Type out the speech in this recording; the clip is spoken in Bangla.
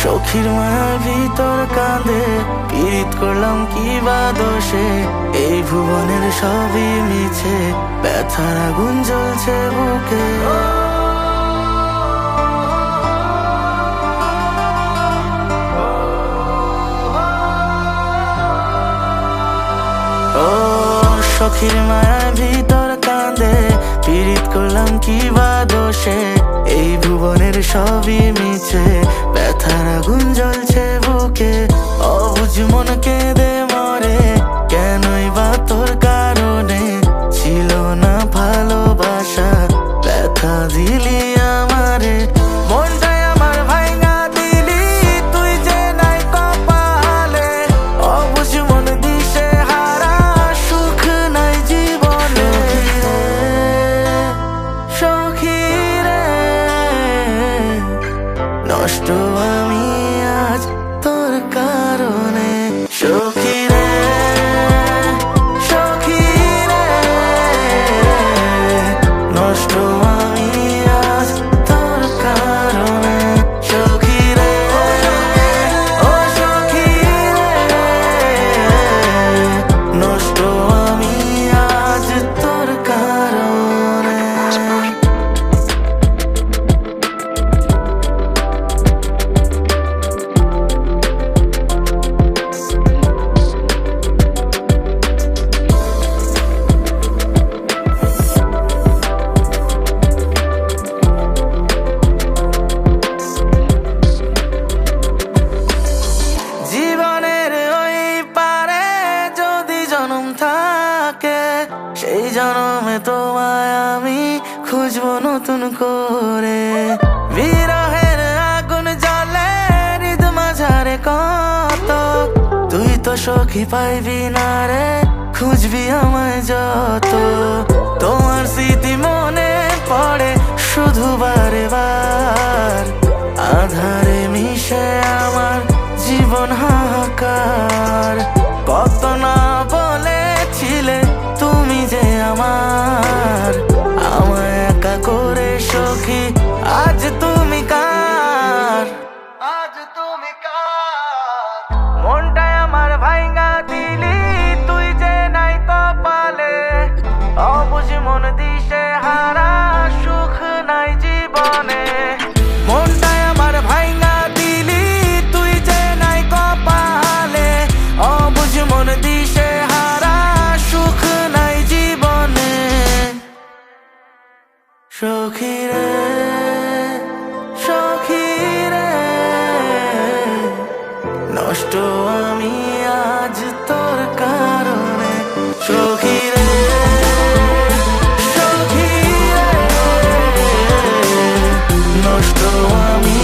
সখীর মায়ার ভিতর কাঁদে পীড়িত করলাম কি বা দোষে, এই ভুবনের সবই মিছে, ব্যথার আগুন জ্বলছে বুকে। ও সখীর মায়ার ভিতর কাঁদে পীড়িত করলাম কি বা দোষে, এই ভুবনের সবই মিছে, ব্যথার আগুন জ্বলছে বুকে। অবুঝ মন কেঁদে মরে কেনই বা তোর কারণে, ছিল না ভালোবাসা ব্যথা দিলি আমারে। মনটাই আমার ভাঙা দিলি তুই যে নাই কপালে, অবুঝ মন দিশে হারা সুখ নাই জীবনে। সখী রে নষ্ট আমি আজ তোর কারণে, সখী রে সখী রে নষ্ট আমি আজ তোর কারণে, সখী রে ও সখী রে নষ্ট আমি আজ তোর কারণে। জীবনের ওই পারে যদি জনম থাকে, সেই জনমে তোমায় আমি খুঁজবো নতুন করে। বিরহের আগুন জ্বলে হৃদ মাঝারে কত, তুই তো সখী পাইবি না রে খুঁজবি আমায় যত। তোমার স্মৃতি মনে পড়ে শুধু বারে বার, আধারে মিশে আমার জীবন হাহাকার। কত না বলেছিলে তুমি যে আমার, আমায় একা করে সখী আজ তুমি কার, আজ তুমি কার। মনটাই আমার ভাঙা দিলি তুই যে নাই কপালে, অবুঝ মন দিশে হারা সুখ নাই জীবনে। মনটাই আমার ভাঙা দিলি তুই যে নাই কপালে, অবুঝ মন দিশে হারা সুখ নাই জীবনে। সখী রে সখী রে নষ্ট আমি আজ তোর কারণে, সখী রে সখী রে নষ্ট আমি